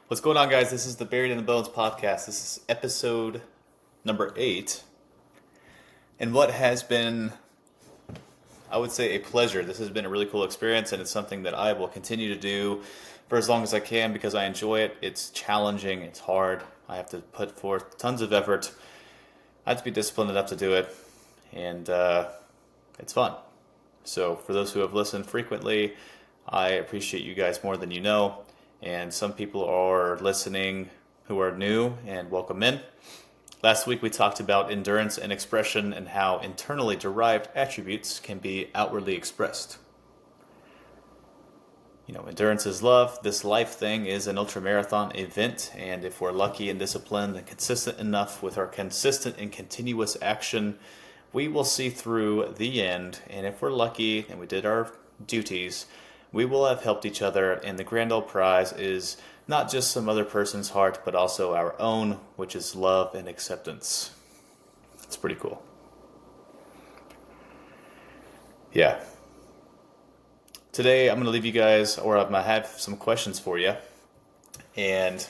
What's going on, guys? This is the Buried in the Bones podcast. This is episode number 8. And what has been, I would say, a pleasure. This has been a really cool experience, and it's something that I will continue to do for as long as I can because I enjoy it. It's challenging, it's hard. I have to put forth tons of effort. I have to be disciplined enough to do it, and it's fun. So, for those who have listened frequently, I appreciate you guys more than you know. And some people are listening who are new, and welcome in. Last week we talked about endurance and expression and how internally derived attributes can be outwardly expressed. Endurance is love. This life thing is an ultramarathon event, and if we're lucky and disciplined and consistent enough with our consistent and continuous action, we will see through the end. And if we're lucky and we did our duties, we will have helped each other, and the grand old prize is not just some other person's heart, but also our own, which is love and acceptance. It's pretty cool. Yeah. Today I'm going to leave you guys, or I'm going to have some questions for you, and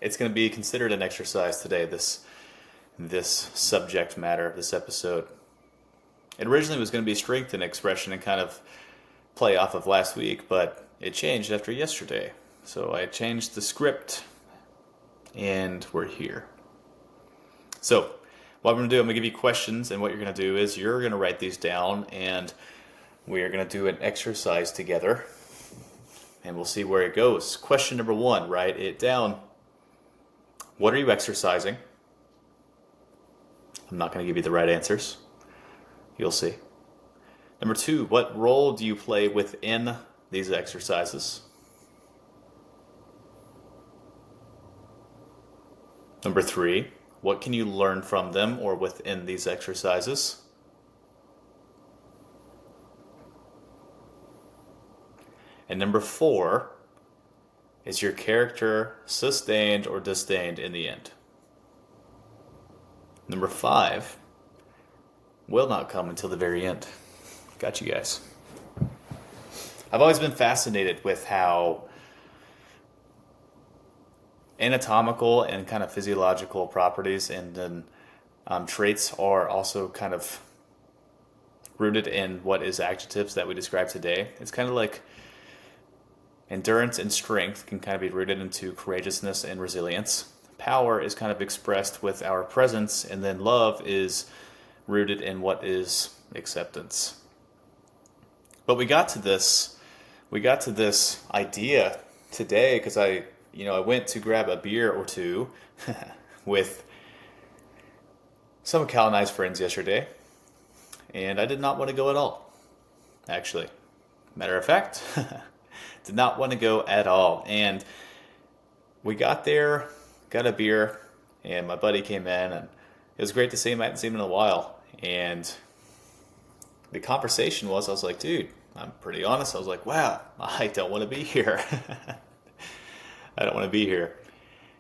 it's going to be considered an exercise today, this subject matter, this episode. It originally was going to be strength and expression and kind of play off of last week, but it changed after yesterday. So I changed the script, and we're here. So what I'm going to do, I'm going to give you questions, and what you're going to do is you're going to write these down, and we are going to do an exercise together, and we'll see where it goes. Question number 1, write it down. What are you exercising? I'm not going to give you the right answers. You'll see. Number 2, what role do you play within these exercises? Number 3, what can you learn from them or within these exercises? And number 4, is your character sustained or disdained in the end? Number 5, will not come until the very end. Got you guys. I've always been fascinated with how anatomical and kind of physiological properties and then traits are also kind of rooted in what is adjectives that we describe today. It's kind of like endurance and strength can kind of be rooted into courageousness and resilience. Power is kind of expressed with our presence, and then love is rooted in what is acceptance. But we got to this idea today because I went to grab a beer or two with some of Cal and I's friends yesterday, and I did not want to go at all. Actually, matter of fact, did not want to go at all. And we got there, got a beer, and my buddy came in, and it was great to see him. I hadn't seen him in a while, and the conversation was, I was like, dude, I'm pretty honest. I was like, wow, I don't want to be here. I don't want to be here.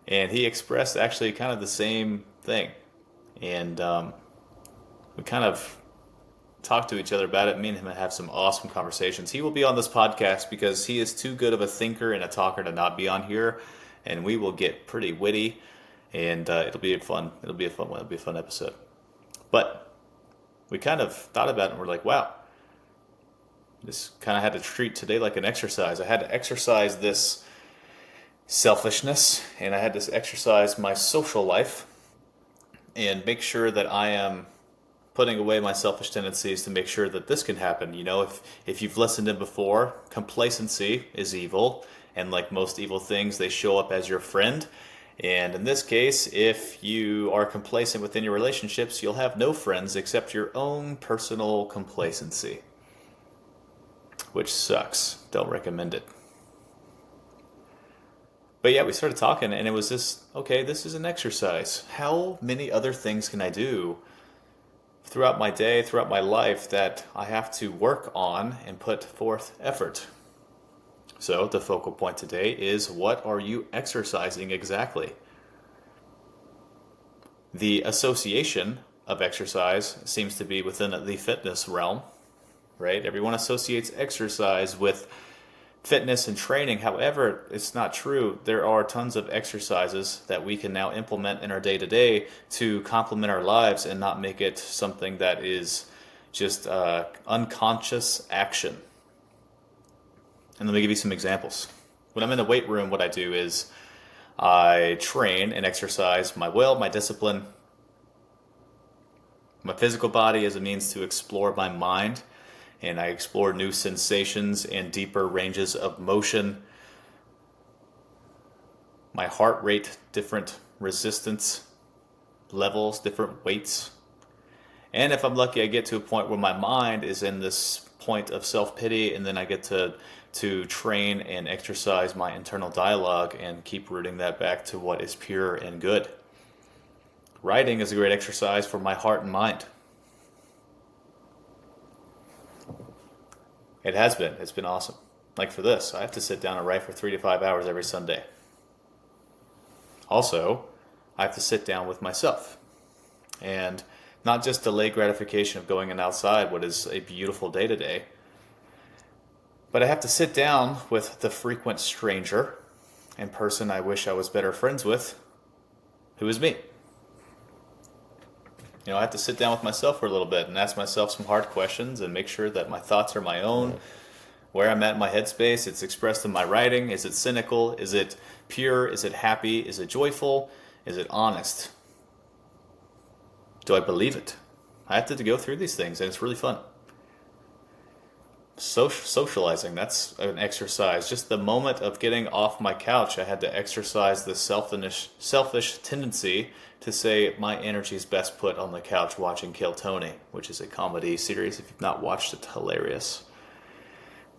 And he expressed actually kind of the same thing. And we kind of talked to each other about it. Me and him have some awesome conversations. He will be on this podcast because he is too good of a thinker and a talker to not be on here. And we will get pretty witty. And it'll be fun. It'll be a fun episode. But we kind of thought about it and we're like, wow, this kind of had to treat today like an exercise. I had to exercise this selfishness, and I had to exercise my social life and make sure that I am putting away my selfish tendencies to make sure that this can happen. If you've listened in before, complacency is evil, and like most evil things, they show up as your friend. And in this case, if you are complacent within your relationships, you'll have no friends except your own personal complacency, which sucks. Don't recommend it. But yeah, we started talking, and it was this, okay, this is an exercise. How many other things can I do throughout my day, throughout my life, that I have to work on and put forth effort? So the focal point today is, what are you exercising exactly? The association of exercise seems to be within the fitness realm, right? Everyone associates exercise with fitness and training. However, it's not true. There are tons of exercises that we can now implement in our day to day to complement our lives and not make it something that is just unconscious action. And let me give you some examples. When I'm in the weight room, what I do is I train and exercise my will, my discipline, my physical body as a means to explore my mind, and I explore new sensations and deeper ranges of motion. My heart rate, different resistance levels, different weights. And if I'm lucky, I get to a point where my mind is in this point of self-pity, and then I get to train and exercise my internal dialogue and keep rooting that back to what is pure and good. Writing is a great exercise for my heart and mind. It has been. It's been awesome. Like for this, I have to sit down and write for 3 to 5 hours every Sunday. Also, I have to sit down with myself. And not just delay gratification of going outside, what is a beautiful day today, but I have to sit down with the frequent stranger and person I wish I was better friends with, who is me. I have to sit down with myself for a little bit and ask myself some hard questions and make sure that my thoughts are my own, where I'm at in my headspace. It's expressed in my writing. Is it cynical? Is it pure? Is it happy? Is it joyful? Is it honest? Do I believe it? I have to go through these things, and it's really fun. Socializing, that's an exercise. Just the moment of getting off my couch, I had to exercise the selfish tendency to say my energy is best put on the couch watching Kill Tony, which is a comedy series. If you've not watched it, hilarious.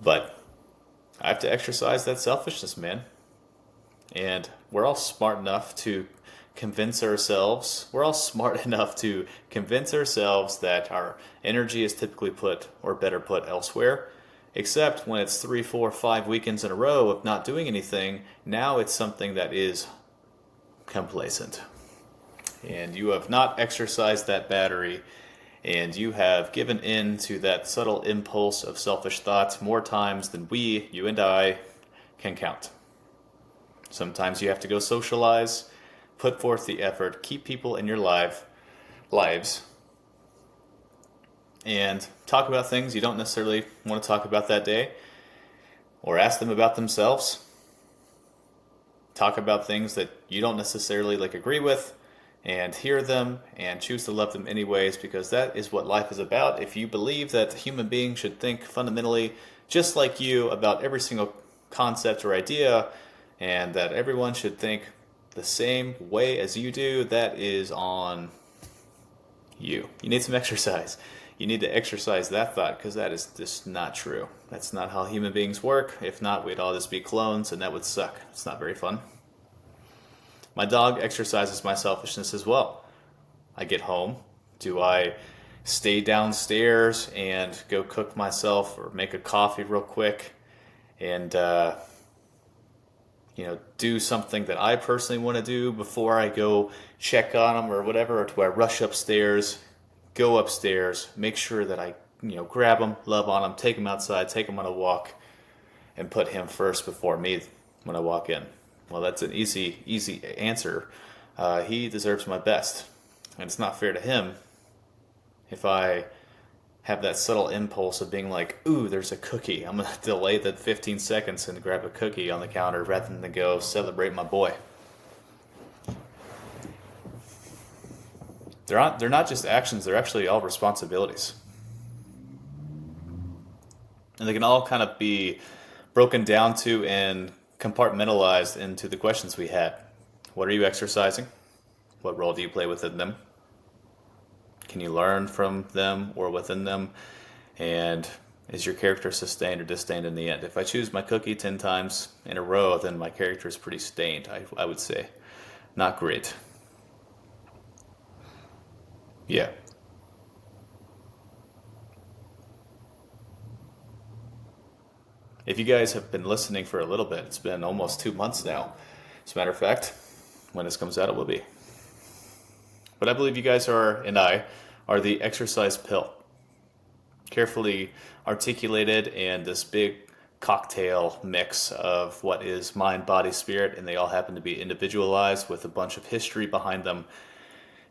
But I have to exercise that selfishness, man. And we're all smart enough to convince ourselves that our energy is typically put, or better put, elsewhere. Except when it's 3, 4, 5 weekends in a row of not doing anything, now it's something that is complacent. And you have not exercised that battery, and you have given in to that subtle impulse of selfish thoughts more times than you and I, can count. Sometimes you have to go socialize, put forth the effort, keep people in your lives, and talk about things you don't necessarily want to talk about that day, or ask them about themselves. Talk about things that you don't necessarily agree with, and hear them and choose to love them anyways, because that is what life is about. If you believe that human beings should think fundamentally just like you about every single concept or idea, and that everyone should think the same way as you do, that is on you. You need some exercise. You need to exercise that thought, because that is just not true. That's not how human beings work. If not, we'd all just be clones, and that would suck. It's not very fun. My dog exercises my selfishness as well. I get home. Do I stay downstairs and go cook myself or make a coffee real quick and do something that I personally want to do before I go check on them or whatever? Or do I rush upstairs, go upstairs, make sure that I grab them, love on them, take them outside, take them on a walk, and put him first before me when I walk in? Well, that's an easy answer. He deserves my best. And it's not fair to him if I have that subtle impulse of being like, ooh, there's a cookie. I'm going to delay the 15 seconds and grab a cookie on the counter rather than go celebrate my boy. They're not just actions, they're actually all responsibilities. And they can all kind of be broken down to and compartmentalized into the questions we had. What are you exercising? What role do you play within them? Can you learn from them or within them? And is your character sustained or disdained in the end? If I choose my cookie 10 times in a row, then my character is pretty stained, I would say. Not great. Yeah. If you guys have been listening for a little bit, it's been almost 2 months now. As a matter of fact, when this comes out, it will be. But I believe you guys and I are the exercise pill. Carefully articulated, and this big cocktail mix of what is mind, body, spirit, and they all happen to be individualized with a bunch of history behind them.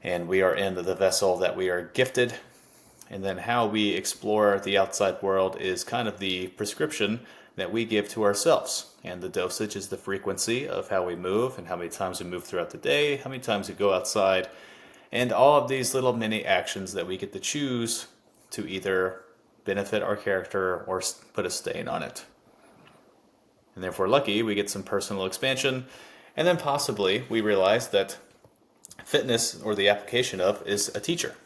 And we are in the vessel that we are gifted. And then how we explore the outside world is kind of the prescription that we give to ourselves. And the dosage is the frequency of how we move and how many times we move throughout the day, how many times we go outside, and all of these little mini actions that we get to choose to either benefit our character or put a stain on it. And if we're lucky, we get some personal expansion, and then possibly we realize that fitness, or the application of, is a teacher.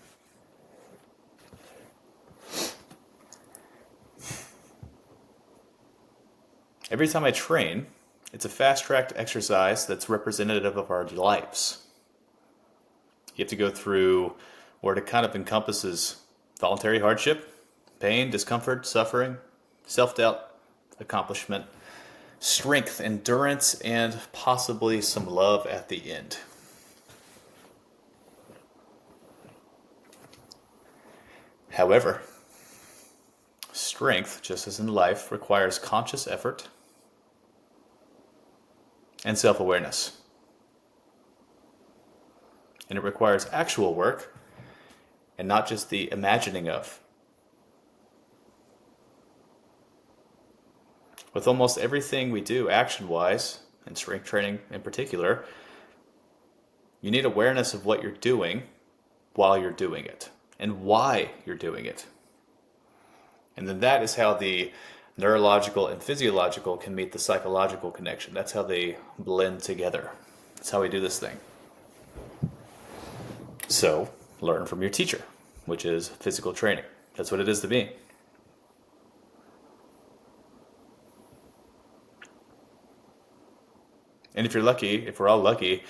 Every time I train, it's a fast-tracked exercise that's representative of our lives. You have to go through, or it kind of encompasses voluntary hardship, pain, discomfort, suffering, self-doubt, accomplishment, strength, endurance, and possibly some love at the end. However, strength, just as in life, requires conscious effort and self-awareness. And it requires actual work and not just the imagining of. With almost everything we do action-wise, and strength training in particular, you need awareness of what you're doing while you're doing it and why you're doing it. And then that is how the neurological and physiological can meet the psychological connection. That's how they blend together. That's how we do this thing. So, learn from your teacher, which is physical training. That's what it is to me. And if you're lucky, if we're all lucky,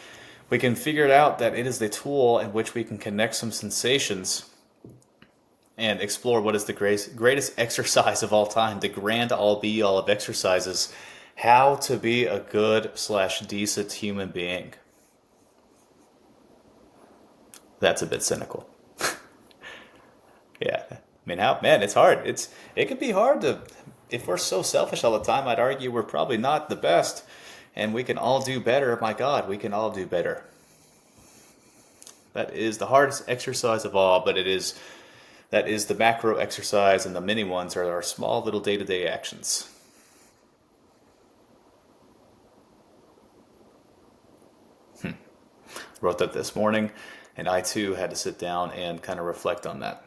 we can figure it out that it is the tool in which we can connect some sensations and explore what is the greatest exercise of all time, the grand all-be-all of exercises, how to be a good/decent human being. That's a bit cynical. Yeah, I mean, it's hard. It can be hard to, if we're so selfish all the time, I'd argue we're probably not the best, and we can all do better. My God, we can all do better. That is the hardest exercise of all, but that is the macro exercise, and the mini ones are our small little day-to-day actions. Wrote that this morning, and I too had to sit down and kind of reflect on that.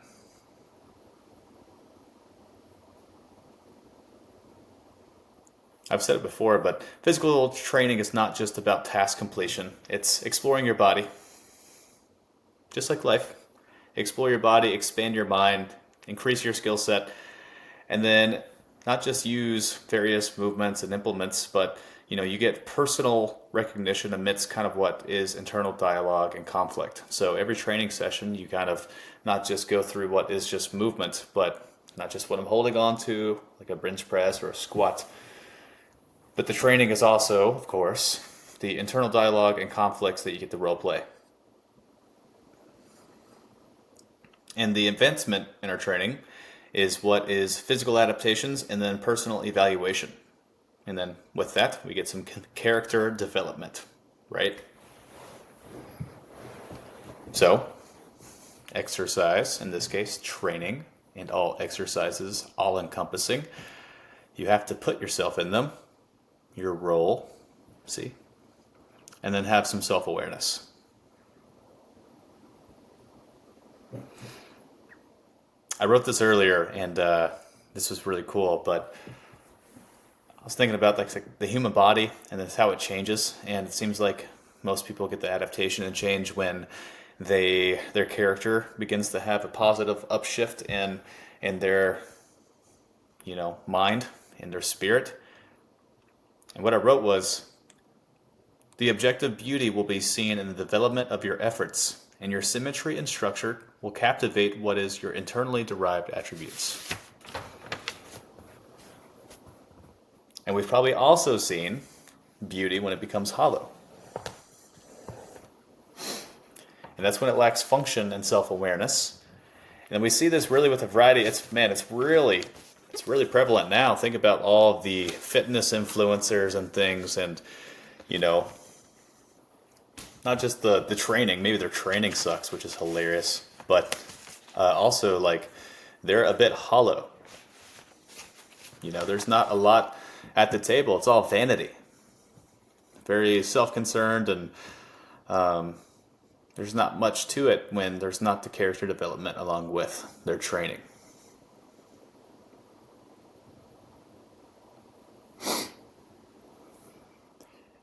I've said it before, but physical training is not just about task completion. It's exploring your body. Just like life. Explore your body, expand your mind, increase your skill set, and then not just use various movements and implements, but you get personal recognition amidst kind of what is internal dialogue and conflict. So every training session, you kind of not just go through what is just movement, but not just what I'm holding on to, like a bench press or a squat. But the training is also, of course, the internal dialogue and conflicts that you get to role play. And the advancement in our training is what is physical adaptations and then personal evaluation. And then with that, we get some character development, right? So, exercise, in this case, training, and all exercises, all encompassing. You have to put yourself in them, your role, and then have some self-awareness. I wrote this earlier, and this was really cool, but I was thinking about like the human body and that's how it changes, and it seems like most people get the adaptation and change when their character begins to have a positive upshift in their mind, in their spirit. And what I wrote was, the objective beauty will be seen in the development of your efforts, and your symmetry and structure will captivate what is your internally derived attributes. And we've probably also seen beauty when it becomes hollow. And that's when it lacks function and self-awareness. And we see this really with a variety. It's really It's really prevalent now. Think about all the fitness influencers and things, and you know, not just the training. Maybe their training sucks, which is hilarious, but also like they're a bit hollow. There's not a lot at the table. It's all vanity, very self-concerned, and there's not much to it when there's not the character development along with their training.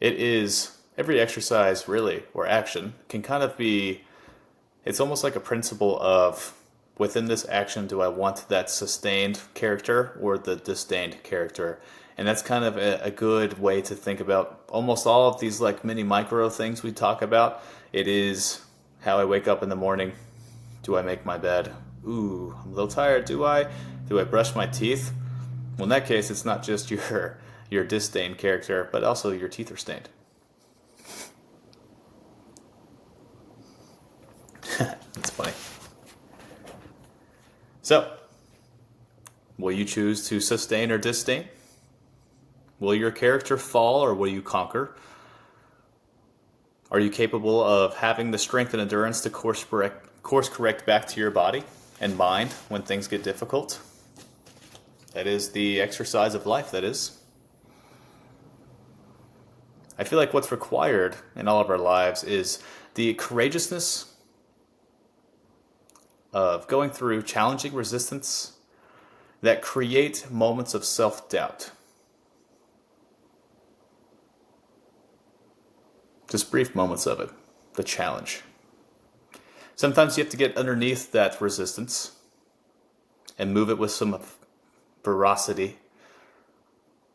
It is every exercise, really, or action, can kind of be, it's almost like a principle of within this action, do I want that sustained character or the disdained character? And that's kind of a good way to think about almost all of these like mini micro things we talk about. It is how I wake up in the morning. Do I make my bed? Ooh, I'm a little tired. Do I? Do I brush my teeth? Well, in that case, it's not just your disdained character, but also your teeth are stained. That's funny. So, will you choose to sustain or disdain? Will your character fall or will you conquer? Are you capable of having the strength and endurance to course correct back to your body and mind when things get difficult? That is the exercise of life, that is. I feel like what's required in all of our lives is the courageousness of going through challenging resistance that create moments of self-doubt. Just brief moments of it, the challenge. Sometimes you have to get underneath that resistance and move it with some ferocity,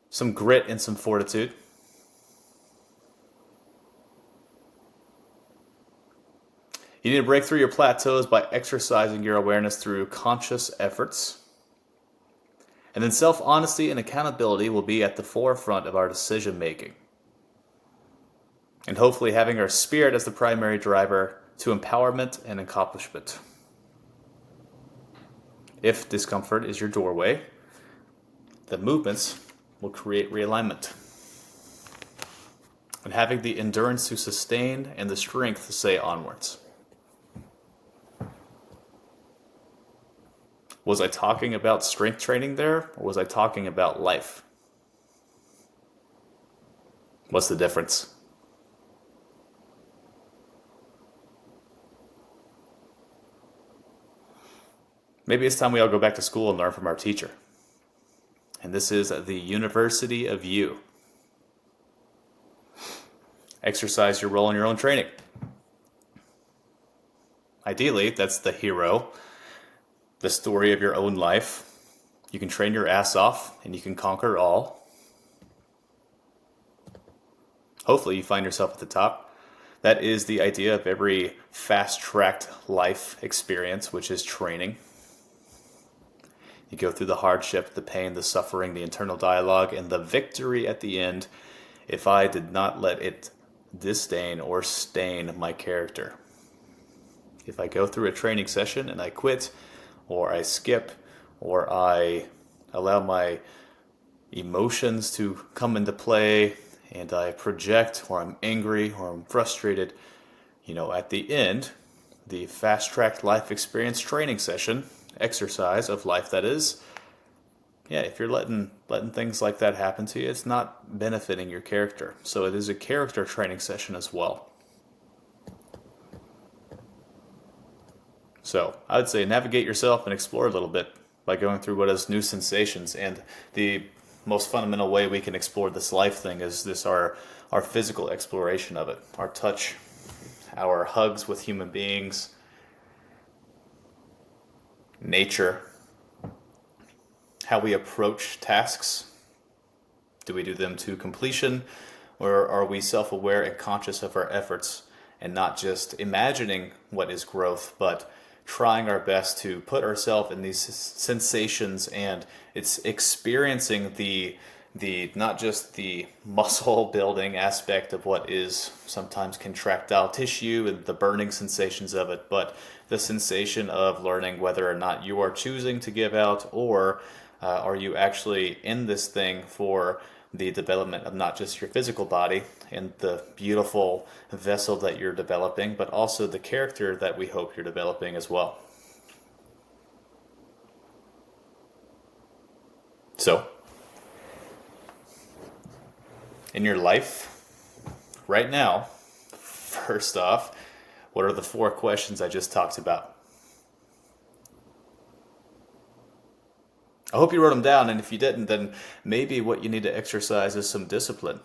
some grit and some fortitude. You need to break through your plateaus by exercising your awareness through conscious efforts. And then self-honesty and accountability will be at the forefront of our decision making. And hopefully having our spirit as the primary driver to empowerment and accomplishment. If discomfort is your doorway, the movements will create realignment. And having the endurance to sustain and the strength to say onwards. Was I talking about strength training there, or was I talking about life? What's the difference? Maybe it's time we all go back to school and learn from our teacher. And this is the University of You. Exercise your role in your own training. Ideally, that's the hero, the story of your own life. You can train your ass off and you can conquer all. Hopefully you find yourself at the top. That is the idea of every fast-tracked life experience, which is training. You go through the hardship, the pain, the suffering, the internal dialogue, and the victory at the end if I did not let it disdain or stain my character. If I go through a training session and I quit, or I skip, or I allow my emotions to come into play, and I project, or I'm angry, or I'm frustrated, at the end, the fast-tracked life experience training session, exercise of life that is, if you're letting things like that happen to you, it's not benefiting your character. So it is a character training session as well. So I would say navigate yourself and explore a little bit by going through what is new sensations. And the most fundamental way we can explore this life thing is our physical exploration of it. Our touch, our hugs with human beings, nature, how we approach tasks. Do we do them to completion, or are we self-aware and conscious of our efforts and not just imagining what is growth, but trying our best to put ourselves in these sensations, and it's experiencing the not just the muscle building aspect of what is sometimes contractile tissue and the burning sensations of it, but the sensation of learning whether or not you are choosing to give out or Are you actually in this thing for the development of not just your physical body and the beautiful vessel that you're developing, but also the character that we hope you're developing as well? So, in your life, right now, first off, what are the 4 questions I just talked about? I hope you wrote them down, and if you didn't, then maybe what you need to exercise is some discipline.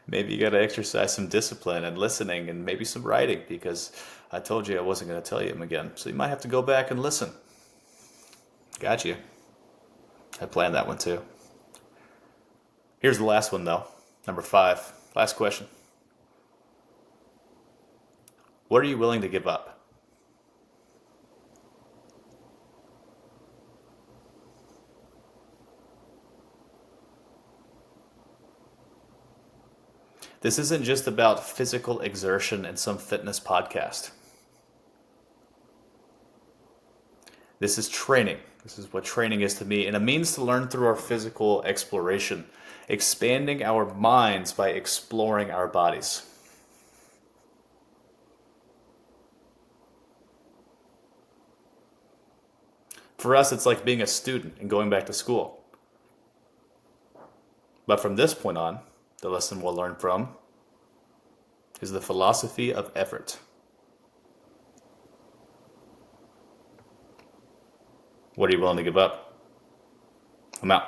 Maybe you got to exercise some discipline and listening and maybe some writing, because I told you I wasn't going to tell you them again. So you might have to go back and listen. Got you. I planned that one too. Here's the last one, though. Number 5. Last question. What are you willing to give up? This isn't just about physical exertion and some fitness podcast. This is training. This is what training is to me, and a means to learn through our physical exploration, expanding our minds by exploring our bodies. For us, it's like being a student and going back to school. But from this point on, the lesson we'll learn from is the philosophy of effort. What are you willing to give up? I'm out.